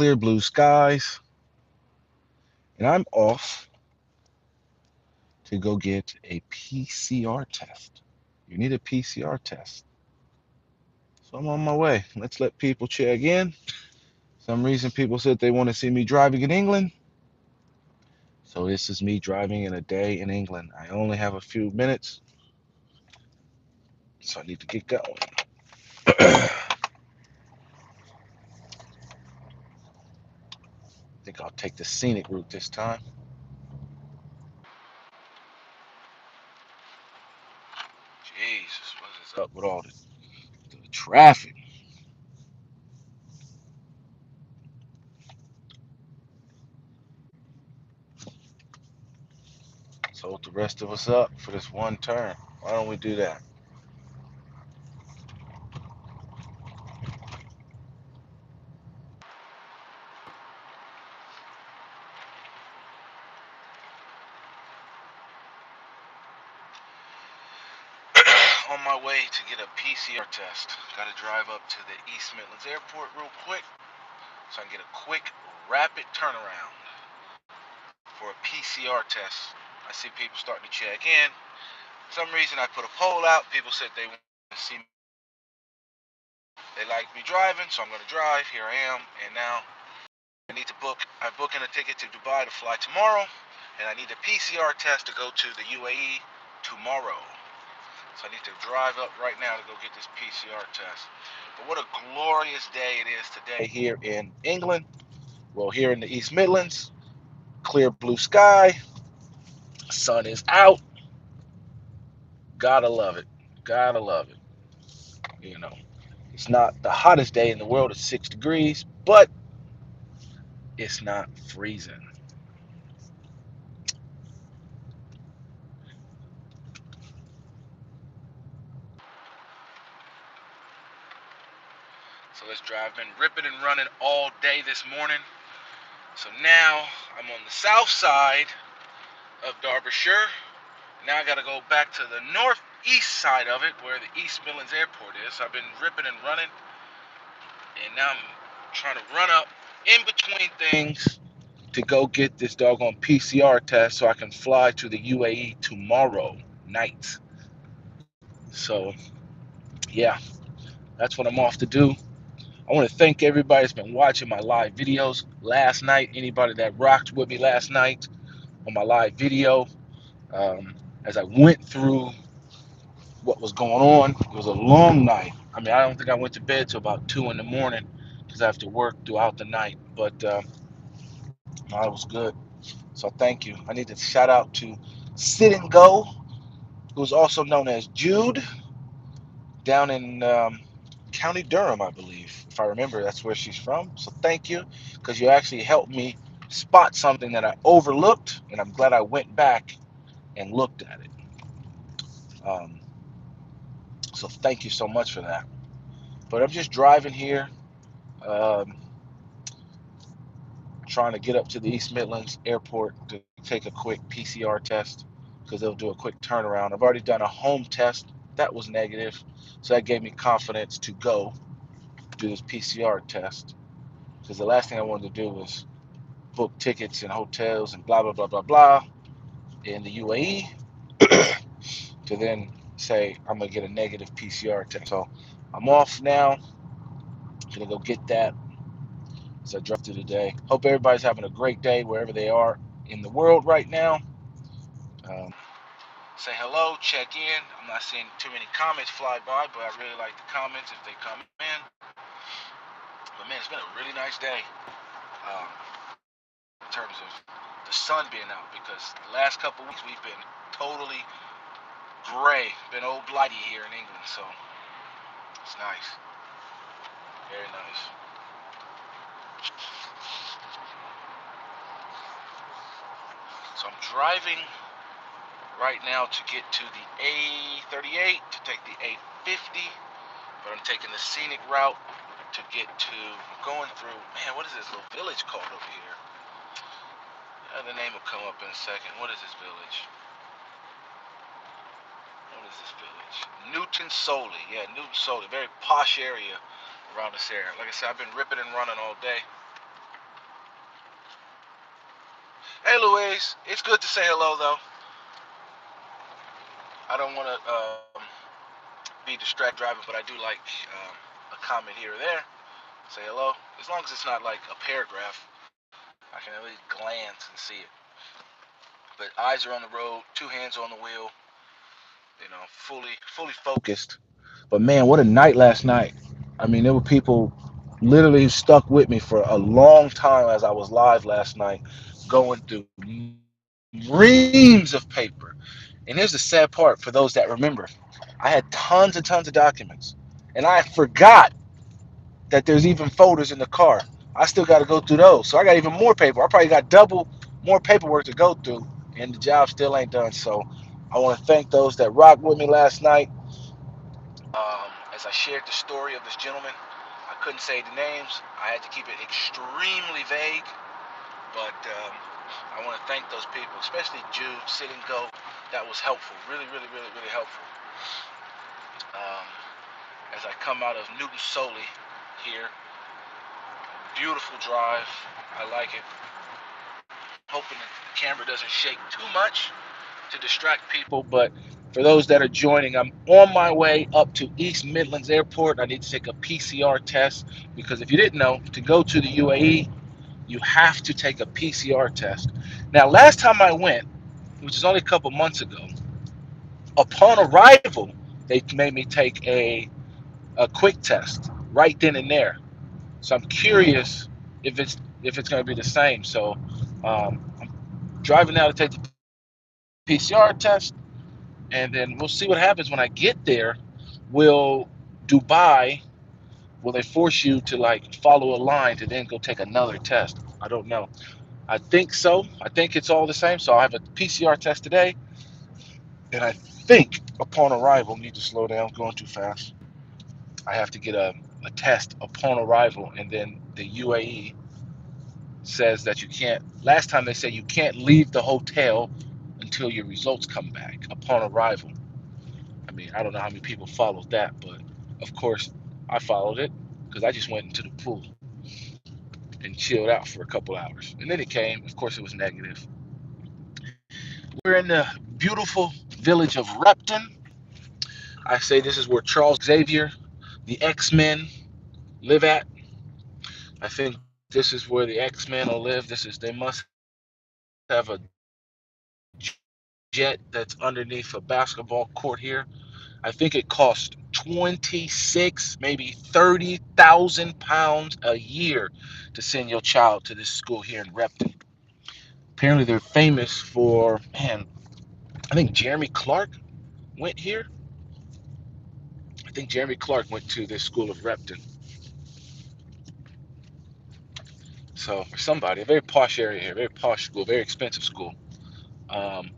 clear blue skies, and I'm off to go get a PCR test. You need a PCR test. So I'm on my way. Let's let people check in. Some reason people said they want to see me driving in England. So this is me driving in a day in England. I only have a few minutes, so I need to get going. I think I'll take the scenic route this time. Jesus, what is up with all the traffic? So hold the rest of us up for this one turn. Why don't we do that? On my way to get a PCR test. Got to drive up to the East Midlands Airport real quick so I can get a quick, rapid turnaround for a PCR test. I see people starting to check in. For some reason, I put a poll out. People said they want to see me. They like me driving, so I'm going to drive. Here I am, and now I need to book. I'm booking a ticket to Dubai to fly tomorrow, and I need a PCR test to go to the UAE tomorrow. So I need to drive up right now to go get this PCR test. But what a glorious day it is today here in England. Well, here in the East Midlands, clear blue sky, sun is out. Gotta love it. Gotta love it. You know, it's not the hottest day in the world, it's 6 degrees, but it's not freezing. So let's drive. Been ripping and running all day this morning. So now I'm on the south side of Derbyshire. Now I gotta go back to the northeast side of it where the East Midlands Airport is. So I've been ripping and running, and now I'm trying to run up in between things to go get this doggone PCR test so I can fly to the UAE tomorrow night. So yeah, that's what I'm off to do. I want to thank everybody that's been watching my live videos last night. Anybody that rocked with me last night on my live video, as I went through what was going on. It was a long night. I mean, I don't think I went to bed till about 2 in the morning because I have to work throughout the night. But no, it was good. So thank you. I need to shout out to Sit and Go, who's also known as Jude, down in County Durham, I believe. If I remember, that's where she's from. So thank you, because you actually helped me spot something that I overlooked, and I'm glad I went back and looked at it. Um, so thank you so much for that. But I'm just driving here, um, trying to get up to the East Midlands Airport to take a quick PCR test because they'll do a quick turnaround. I've already done a home test. That was negative. So that gave me confidence to go do this PCR test, because the last thing I wanted to do was book tickets and hotels and blah, blah, blah, blah, blah in the UAE to then say I'm going to get a negative PCR test. So I'm off now. Going to go get that as I drive through the day. Hope everybody's having a great day wherever they are in the world right now. Um, Say hello, check in. I'm not seeing too many comments fly by, but I really like the comments if they come in. But man, it's been a really nice day in terms of the sun being out, because the last couple weeks we've been totally gray, been old blighty here in England, so it's nice, very nice. So I'm driving right now to get to the A38 to take the A50, but I'm taking the scenic route to get to, going through, man, what is this little village called over here? The name will come up in a second. What is this village? What is this village? Newton Soley. Yeah, Newton Soley. Very posh area around this area. Like I said, I've been ripping and running all day. Hey, Louise. It's good to say hello, though. I don't want to be distracted driving, but I do like a comment here or there. Say hello. As long as it's not like a paragraph, I can at least glance and see it. But eyes are on the road, two hands on the wheel, fully focused. But man, what a night last night. I mean, there were people literally stuck with me for a long time as I was live last night, going through reams of paper. And here's the sad part for those that remember. I had tons and tons of documents. And I forgot that there's even folders in the car. I still got to go through those. So I got even more paper. I probably got double more paperwork to go through, and the job still ain't done. So I want to thank those that rocked with me last night. As I shared the story of this gentleman, I couldn't say the names. I had to keep it extremely vague. But I want to thank those people, especially Jude, Sit and Go. That was helpful. Really, really, really, really helpful. Um, as I come out of Newton Soli here, beautiful drive. I like it. Hoping the camera doesn't shake too much to distract people. But for those that are joining, I'm on my way up to East Midlands Airport. I need to take a PCR test because if you didn't know, to go to the UAE, you have to take a PCR test. Now, last time I went, which is only a couple months ago, upon arrival, they made me take a quick test right then and there. So I'm curious if it's going to be the same. So I'm driving now to take the PCR test, and then we'll see what happens when I get there. Will Dubai will they force you to like follow a line to then go take another test? I don't know. I think so. I think it's all the same. So I have a PCR test today, and I think upon arrival, need to slow down, going too fast. I have to get a test upon arrival, and then the UAE says that you can't. Last time they said you can't leave the hotel until your results come back upon arrival. I mean, I don't know how many people followed that, but of course I followed it because I just went into the pool and chilled out for a couple hours. And then it came, of course, it was negative. We're in the beautiful village of Repton. I say this is where Charles Xavier, the X-Men, live at. I think this is where the X-Men will live. They must have a jet that's underneath a basketball court here. I think it costs 26, maybe 30,000 pounds a year to send your child to this school here in Repton. Apparently, they're famous for, man, I think Jeremy Clark went here. I think Jeremy Clark went to this school of Repton. So, for somebody, a very posh area here, very posh school, very expensive school. Um,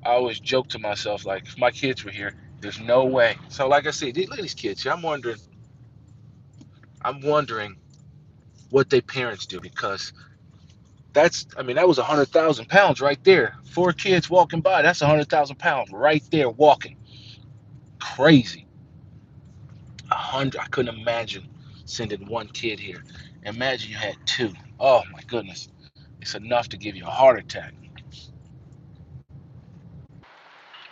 I always joke to myself, like, if my kids were here, there's no way. So, like I said, look at these kids here. I'm wondering what their parents do because I mean, that was 100,000 pounds right there. Four kids walking by, that's 100,000 pounds right there walking. Crazy. 100. I couldn't imagine sending one kid here. Imagine you had two. Oh my goodness. It's enough to give you a heart attack.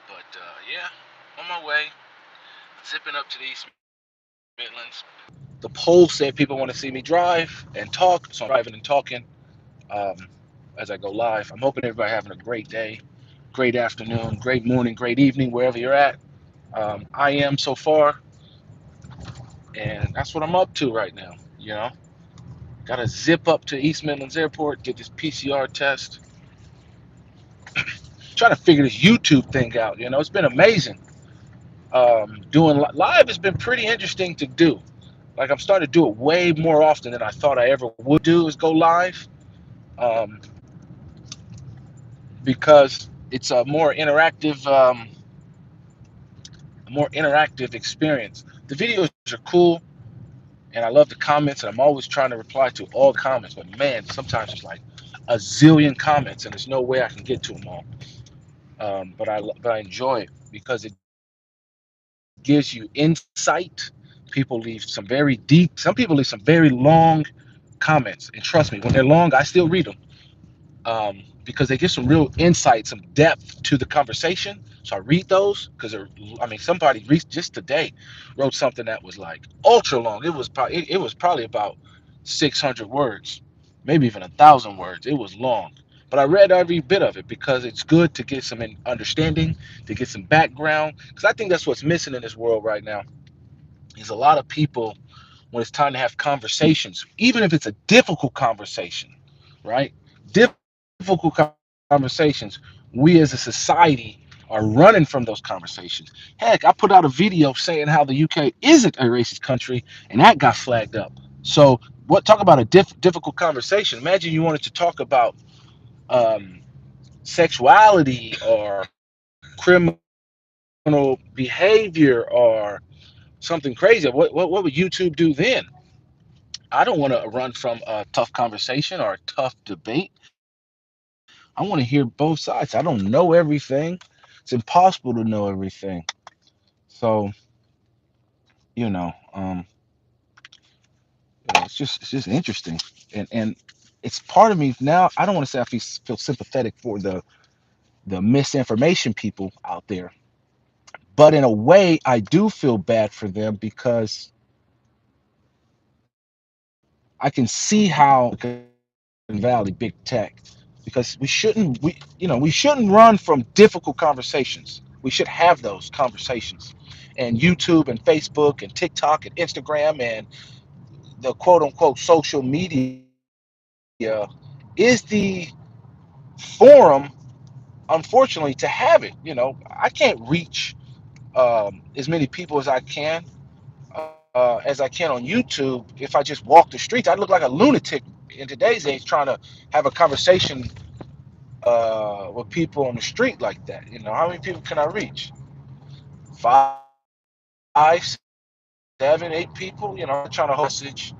But yeah, on my way, zipping up to the East Midlands. The poll said people want to see me drive and talk, so I'm driving and talking um, as I go live. I'm hoping everybody having a great day, great afternoon, great morning, great evening, wherever you're at. I am so far, and that's what I'm up to right now. Got to zip up to East Midlands Airport, get this PCR test, trying to figure this YouTube thing out. It's been amazing. Doing live has been pretty interesting to do. Like I'm starting to do it way more often than I thought I ever would do is go live, um, because it's a more interactive experience. The videos are cool, and I love the comments, and I'm always trying to reply to all the comments. But man, sometimes it's like a zillion comments, and there's no way I can get to them all. But I enjoy it because it gives you insight. People leave some very deep. Some people leave some very long comments, and trust me, when they're long, I still read them. because they give some real insight, some depth to the conversation. So I read those because, I mean, somebody just today wrote something that was like ultra long. It was probably about 600 words, maybe even 1,000 words. It was long, but I read every bit of it because it's good to get some understanding, to get some background. Because I think that's what's missing in this world right now. Is a lot of people, when it's time to have conversations, even if it's a difficult conversation, right? Difficult conversations, we as a society are running from those conversations. Heck, I put out a video saying how the UK isn't a racist country, and that got flagged up. So, what talk about a difficult conversation? Imagine you wanted to talk about um, sexuality or criminal behavior or something crazy. What would YouTube do then? I don't want to run from a tough conversation or a tough debate. I want to hear both sides. I don't know everything. It's impossible to know everything. So, you know, it's just interesting, and it's part of me now. I don't want to say I feel sympathetic for the misinformation people out there, but in a way, I do feel bad for them because I can see how Valley, big tech, because we shouldn't run from difficult conversations. We should have those conversations. And YouTube and Facebook and TikTok and Instagram and the quote unquote social media is the forum, unfortunately, to have it. I can't reach as many people as I can on YouTube. If I just walk the streets, I'd look like a lunatic in today's age trying to have a conversation with people on the street like that. How many people can I reach? 5, 7, 8 people. I'm trying to hold a message.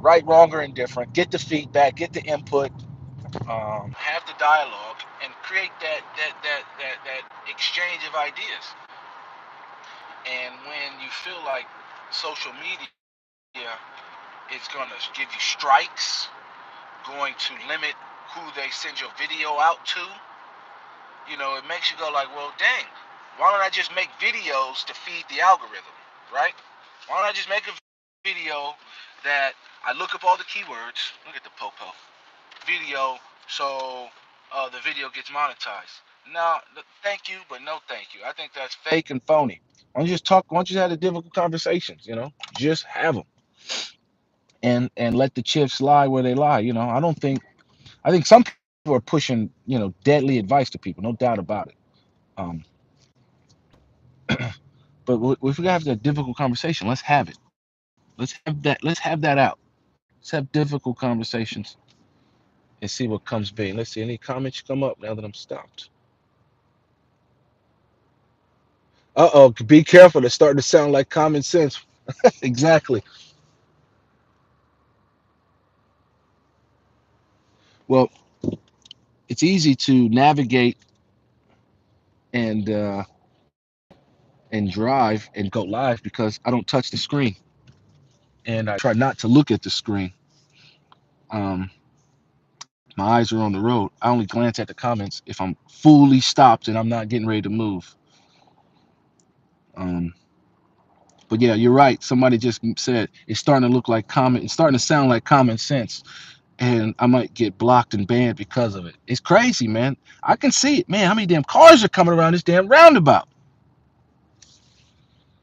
Right, wrong, or indifferent. Get the feedback, get the input, have the dialogue, and create that exchange of ideas. And when you feel like social media is going to give you strikes, going to limit who they send your video out to, it makes you go like, well, dang, why don't I just make videos to feed the algorithm, right? Why don't I just make a video that I look up all the keywords, look at the popo, video, so the video gets monetized. No, thank you, but no thank you. I think that's fake and phony. Why don't you just talk? Why don't you have the difficult conversations? Just have them, and let the chips lie where they lie. I don't think. I think some people are pushing deadly advice to people, no doubt about it. Um, but if we have that difficult conversation, let's have it. Let's have that. Let's have that out. Let's have difficult conversations and see what comes be. Let's see any comments come up now that I'm stopped. Uh-oh, be careful. It's starting to sound like common sense. Exactly. Well, it's easy to navigate and and drive and go live because I don't touch the screen and I try not to look at the screen. Um, my eyes are on the road. I only glance at the comments if I'm fully stopped and I'm not getting ready to move. Um, but yeah, you're right. Somebody just said it's starting to look like common. It's starting to sound like common sense, and I might get blocked and banned because of it. It's crazy, man. I can see it, man. How many damn cars are coming around this damn roundabout?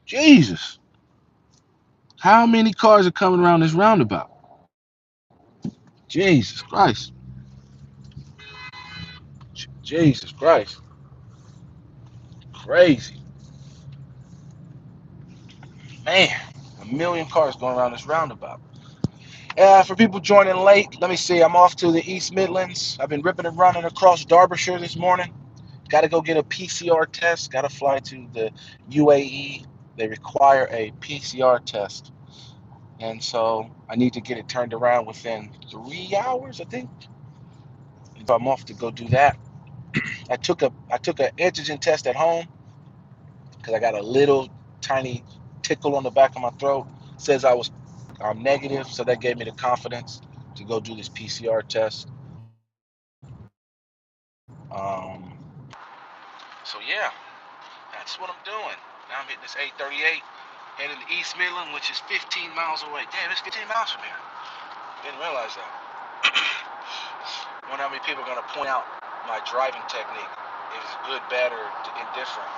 Jesus, how many cars are coming around this roundabout? Jesus Christ, Jesus Christ, crazy, man. A million cars going around this roundabout. For people joining late, let me see. I'm off to the East Midlands. I've been ripping and running across Derbyshire this morning. Got to go get a PCR test. Got to fly to the UAE. They require a PCR test. And so I need to get it turned around within 3 hours, I think. So I'm off to go do that. I took an antigen test at home because I got a little tiny tickle on the back of my throat. It says I'm negative, so that gave me the confidence to go do this PCR test. Um, so yeah, that's what I'm doing. Now I'm hitting this 838, heading to East Midland, which is 15 miles away. Damn, it's 15 miles from here. Didn't realize that. I wonder how many people are gonna point out my driving technique. If it's good, bad, or indifferent.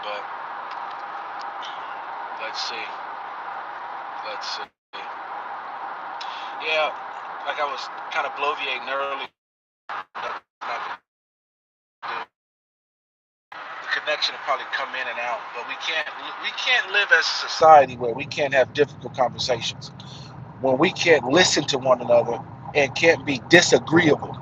But let's see. Let's see. Yeah, like I was kind of bloviating earlier. The connection will probably come in and out, but we can't live as a society where we can't have difficult conversations, when we can't listen to one another and can't be disagreeable.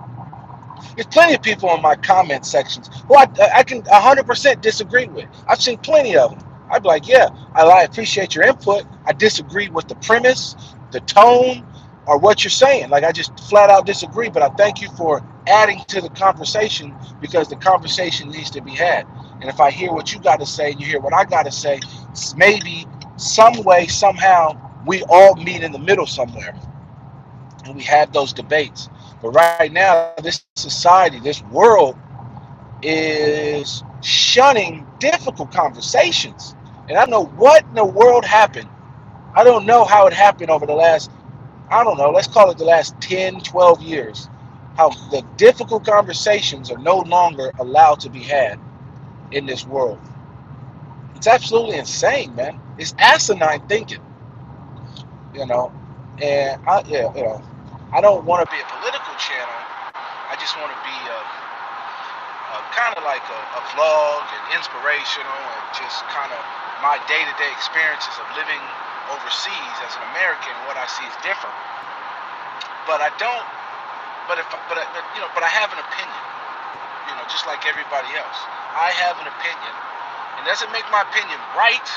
There's plenty of people in my comment sections who I can 100% disagree with. I've seen plenty of them. I'd be like, yeah, I appreciate your input. I disagree with the premise, the tone, or what you're saying. Like, I just flat out disagree, but I thank you for adding to the conversation, because the conversation needs to be had. And if I hear what you got to say and you hear what I got to say, maybe some way, somehow, we all meet in the middle somewhere and we have those debates. But right now, this society, this world is shunning difficult conversations. And I don't know what in the world happened. I don't know how it happened over the last, I don't know, let's call it the last 10, 12 years. How the difficult conversations are no longer allowed to be had in this world. It's absolutely insane, man. It's asinine thinking, you know. And I don't want to be a political channel. I just want to be kind of like a vlog and inspirational, and just kind of my day-to-day experiences of living overseas as an American. What I see is different, but I don't. But I have an opinion. Just like everybody else, I have an opinion. It doesn't make my opinion right,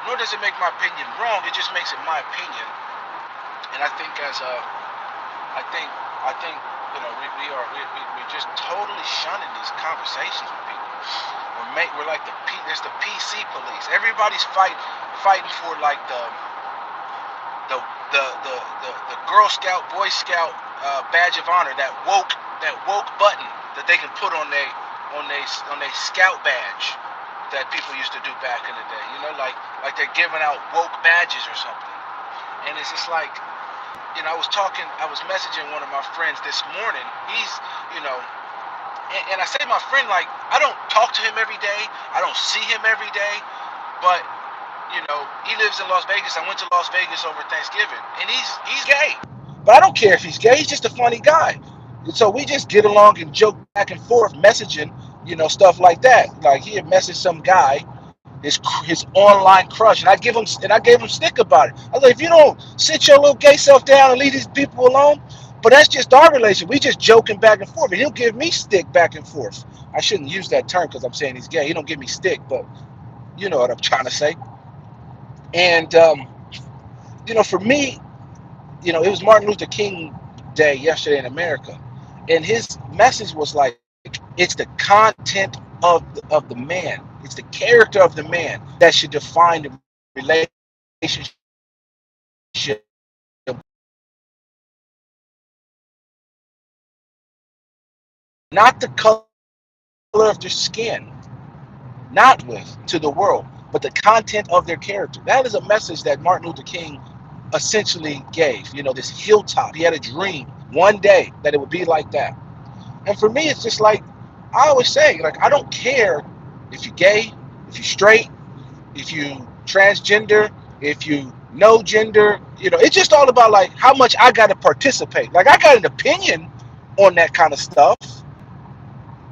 nor does it make my opinion wrong. It just makes it my opinion. And I think I think we're just totally shunning these conversations with people. We're like there's the PC police. Everybody's fighting for like the the Girl Scout, Boy Scout badge of honor, that woke button that they can put on they Scout badge that people used to do back in the day. Like they're giving out woke badges or something. And it's just like, I was messaging one of my friends this morning. He's, and I say my friend, like, I don't talk to him every day. I don't see him every day. But, he lives in Las Vegas. I went to Las Vegas over Thanksgiving, and he's gay. But I don't care if he's gay. He's just a funny guy. And so we just get along and joke back and forth, messaging, stuff like that. Like, he had messaged some guy, his online crush, and I gave him stick about it. I was like, if you don't sit your little gay self down and leave these people alone. But that's just our relation. We just joking back and forth, and he'll give me stick back and forth. I shouldn't use that term because I'm saying he's gay. He don't give me stick, but you know what I'm trying to say. And for me, it was Martin Luther King Day yesterday in America, and his message was like, it's the content of the man, it's the character of the man that should define the relationship, not the color of their skin, not with to the world, but the content of their character. That is a message that Martin Luther King essentially gave. This hilltop. He had a dream one day that it would be like that. And for me, it's just like I always say, like, I don't care if you're gay, if you're straight, if you transgender, if you no gender. It's just all about like how much I got to participate. Like, I got an opinion on that kind of stuff.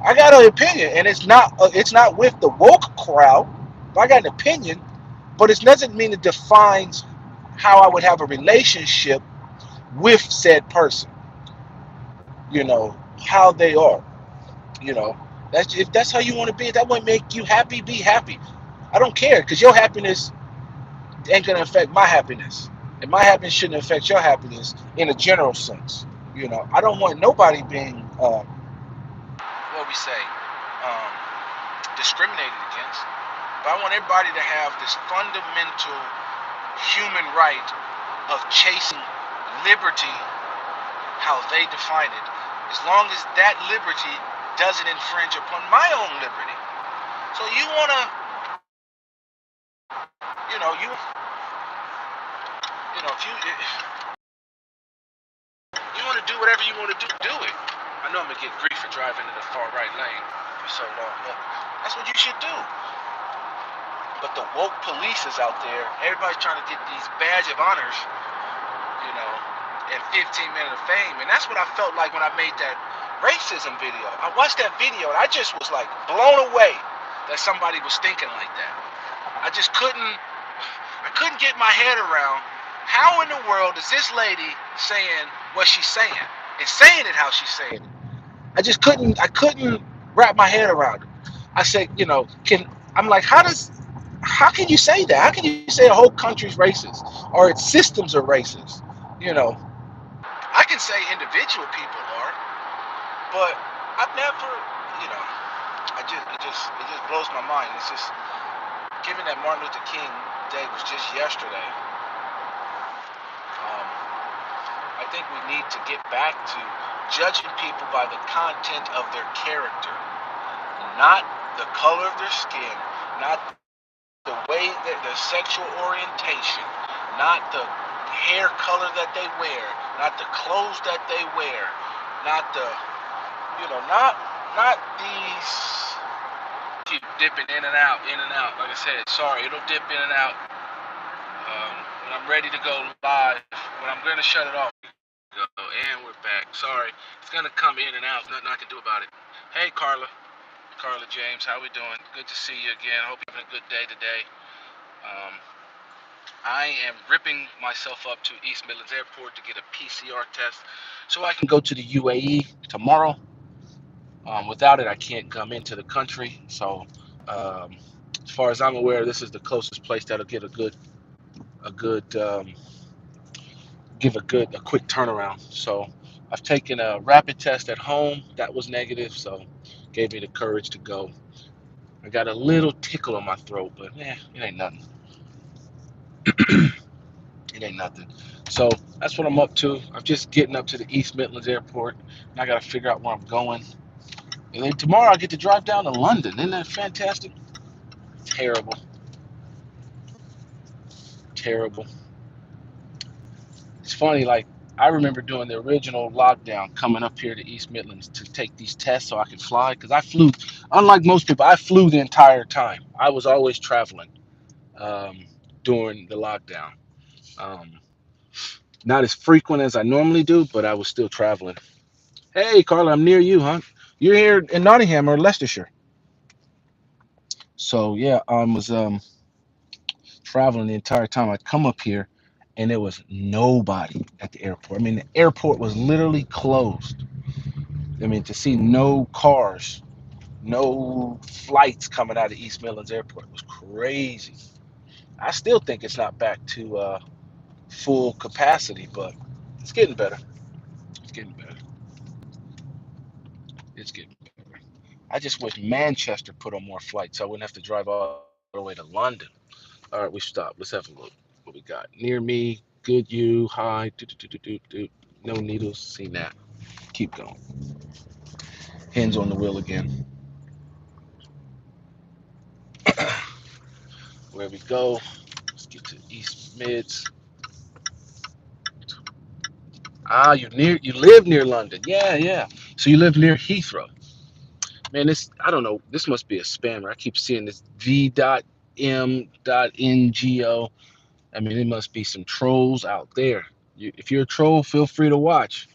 I got an opinion, and it's not with the woke crowd. I got an opinion, but it doesn't mean it defines how I would have a relationship with said person. How they are. That's if that's how you want to be. If that would make you happy, be happy. I don't care, because your happiness ain't gonna affect my happiness, and my happiness shouldn't affect your happiness in a general sense. I don't want nobody being what we say, um, discriminated against. But I want everybody to have this fundamental human right of chasing liberty, how they define it. as long as that liberty doesn't infringe upon my own liberty. So you wanna, if you wanna do whatever you wanna do it. I know I'm gonna get grief for driving in the far right lane for so long, but that's what you should do. But the woke police is out there. Everybody's trying to get these badge of honors, and 15 minutes of fame. And that's what I felt like when I made that racism video. I watched that video and I just was like blown away that somebody was thinking like that. I couldn't get my head around how in the world is this lady saying what she's saying and saying it how she's saying it. I couldn't wrap my head around it. I said, I'm like, how can you say that? How can you say a whole country's racist or its systems are racist? You know, I can say individual people are, but I've never, it just blows my mind. It's just given that Martin Luther King Day was just yesterday. I think we need to get back to judging people by the content of their character, not the color of their skin, not the way that their sexual orientation, not the hair color that they wear, not the clothes that they wear, not the, not these. Keep dipping in and out, in and out. Like I said, sorry, it'll dip in and out. When I'm ready to go live, when I'm going to shut it off, and we're back. Sorry, it's going to come in and out. Nothing I can do about it. Hey, Carla James, how we doing? Good to see you again. Hope you're having a good day today. I am ripping myself up to East Midlands Airport to get a PCR test so I can go to the UAE tomorrow. Without it, I can't come into the country. So, as far as I'm aware, this is the closest place that'll get a quick turnaround. So, I've taken a rapid test at home. That was negative, so gave me the courage to go. I got a little tickle in my throat, but it ain't nothing. It ain't nothing. So that's what I'm up to. I'm just getting up to the East Midlands Airport, and I got to figure out where I'm going. And then tomorrow I get to drive down to London. Isn't that fantastic? Terrible. Terrible. It's funny, like, I remember doing the original lockdown, coming up here to East Midlands to take these tests so I could fly. Because I flew, unlike most people, I flew the entire time. I was always traveling um, during the lockdown. Um, Not as frequent as I normally do, but I was still traveling. Hey, Carla, I'm near you, huh? You're here in Nottingham or Leicestershire. So yeah, I was traveling the entire time. I'd come up here, and there was nobody at the airport. I mean, the airport was literally closed. I mean, to see no cars, no flights coming out of East Midlands Airport was crazy. I still think it's not back to full capacity, but it's getting better. It's getting better. It's getting better. I just wish Manchester put on more flights so I wouldn't have to drive all the way to London. All right, we stopped. Let's have a look. What we got? Near me, good you, hi, no needles, seen that. Keep going. Hands on the wheel again. Where we go? Let's get to East Mids. Ah, you live near London. Yeah, yeah. So you live near Heathrow. Man, I don't know. This must be a spammer. I keep seeing this V.M.NGO. I mean, it must be some trolls out there. If you're a troll, feel free to watch.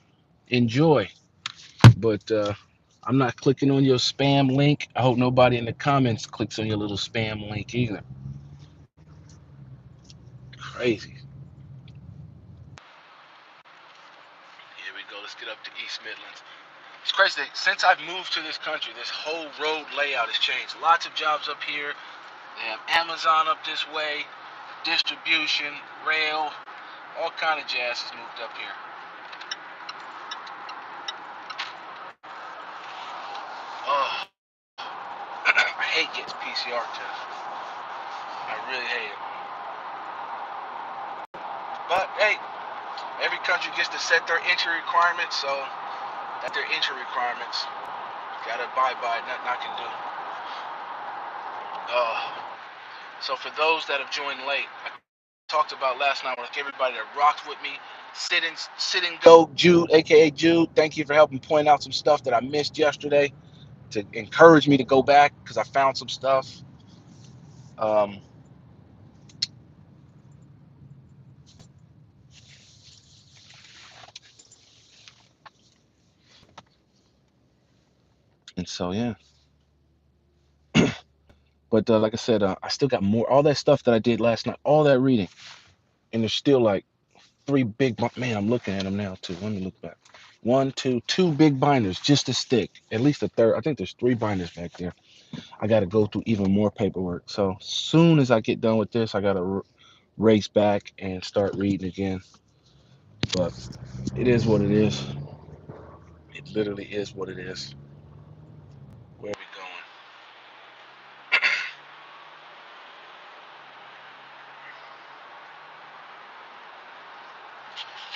Enjoy. But I'm not clicking on your spam link. I hope nobody in the comments clicks on your little spam link either. Crazy. Here we go. Let's get up to East Midlands. It's crazy. Since I've moved to this country, this whole road layout has changed. Lots of jobs up here. They have Amazon up this way, distribution, rail, all kind of jazz has moved up here. Oh, I hate getting PCR tests. I really hate it. But hey, every country gets to set their entry requirements, so Got their entry requirements. Gotta abide by it. Nothing I can do. So for those that have joined late, I talked about last night. I want to thank everybody that rocked with me. Sit and go, Jude, aka Jude. Thank you for helping point out some stuff that I missed yesterday to encourage me to go back because I found some stuff. Um, and so yeah. But like I said, I still got more. All that stuff that I did last night, all that reading, and there's still like three big. Man, I'm looking at them now too. Let me look back. One, two big binders just to stick. At least a third. I think there's three binders back there. I got to go through even more paperwork. So soon as I get done with this, I got to race back and start reading again. But it is what it is. It literally is what it is. Where are we going?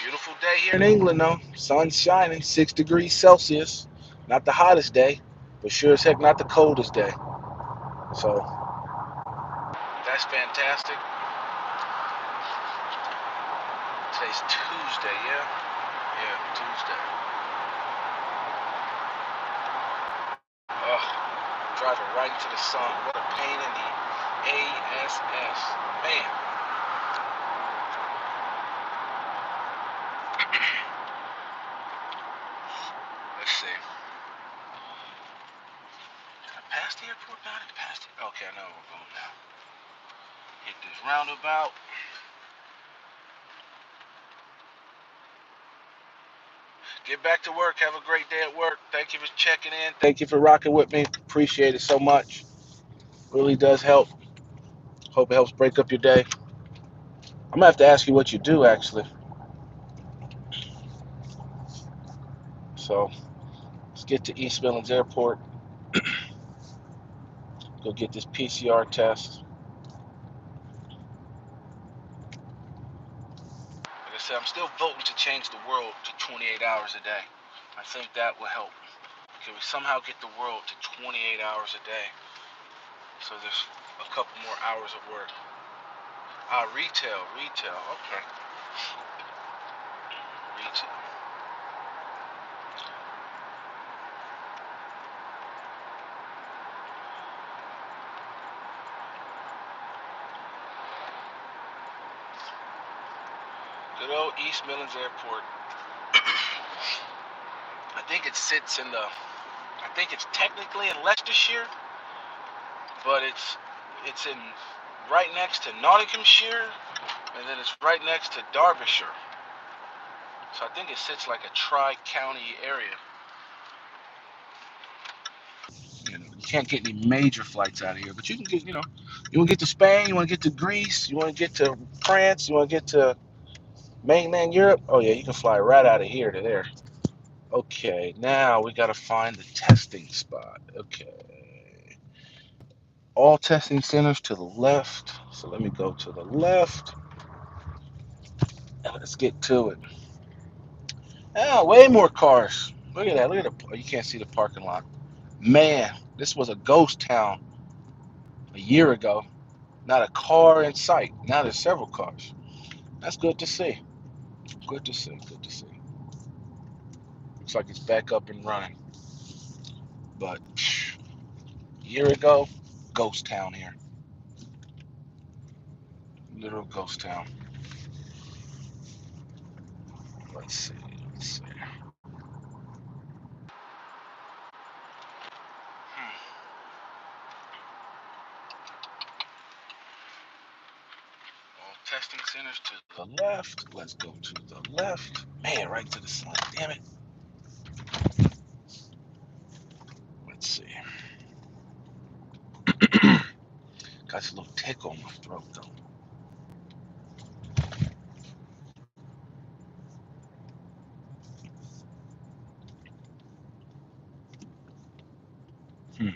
Beautiful day here in England, though. Sun's shining, 6 degrees Celsius. Not the hottest day, but sure as heck not the coldest day. So that's fantastic. Today's Tuesday, yeah? Yeah, Tuesday. Ugh, driving right into the sun. What a pain in the ASS. Man. Let's see. Did I pass the airport now? Did I pass it? Okay, I know where we're going now. Hit this roundabout. Get back to work. Have a great day at work. Thank you for checking in. Thank you for rocking with me. Appreciate it so much. Really does help. Hope it helps break up your day. I'm gonna have to ask you what you do actually. So let's get to East Midlands Airport. Go get this PCR test. Like I said, I'm still voting to change the world to 28 hours a day. I think that will help. Can we somehow get the world to 28 hours a day? So there's a couple more hours of work. Retail. Okay. Retail. Good old East Midlands Airport. I think it sits in the. I think it's technically in Leicestershire, but it's in right next to Nottinghamshire, and then it's right next to Derbyshire. So I think it sits like a tri-county area. You can't get any major flights out of here, but you can get, you want to get to Spain, you want to get to Greece, you want to get to France, you want to get to mainland Europe. Oh yeah, you can fly right out of here to there. Okay, now we got to find the testing spot. Okay. All testing centers to the left. So let me go to the left and let's get to it. Ah, way more cars. Look at that. Look at the. You can't see the parking lot. Man, this was a ghost town a year ago. Not a car in sight. Now there's several cars. That's good to see. Good to see. Good to see. Looks like it's back up and running. But a year ago, ghost town here. Literal ghost town. Let's see. Let's see. All testing centers to the left. Let's go to the left. Man, right to the side. Damn it. Let's see. Got a little tickle on my throat though. Hmm.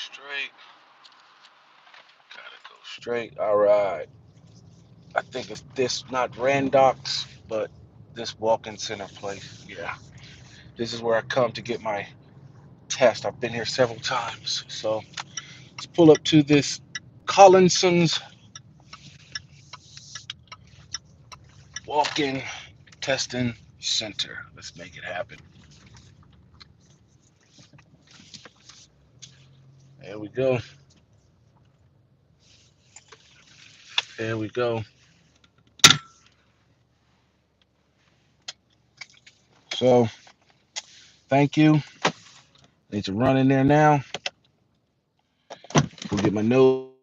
straight. Gotta go straight. All right. I think it's this, not Randox, but this walk-in center place. Yeah. This is where I come to get my test. I've been here several times. So let's pull up to this Collinson's walk-in testing center. Let's make it happen. There we go. There we go. So thank you. Need to run in there now. Go get my nose.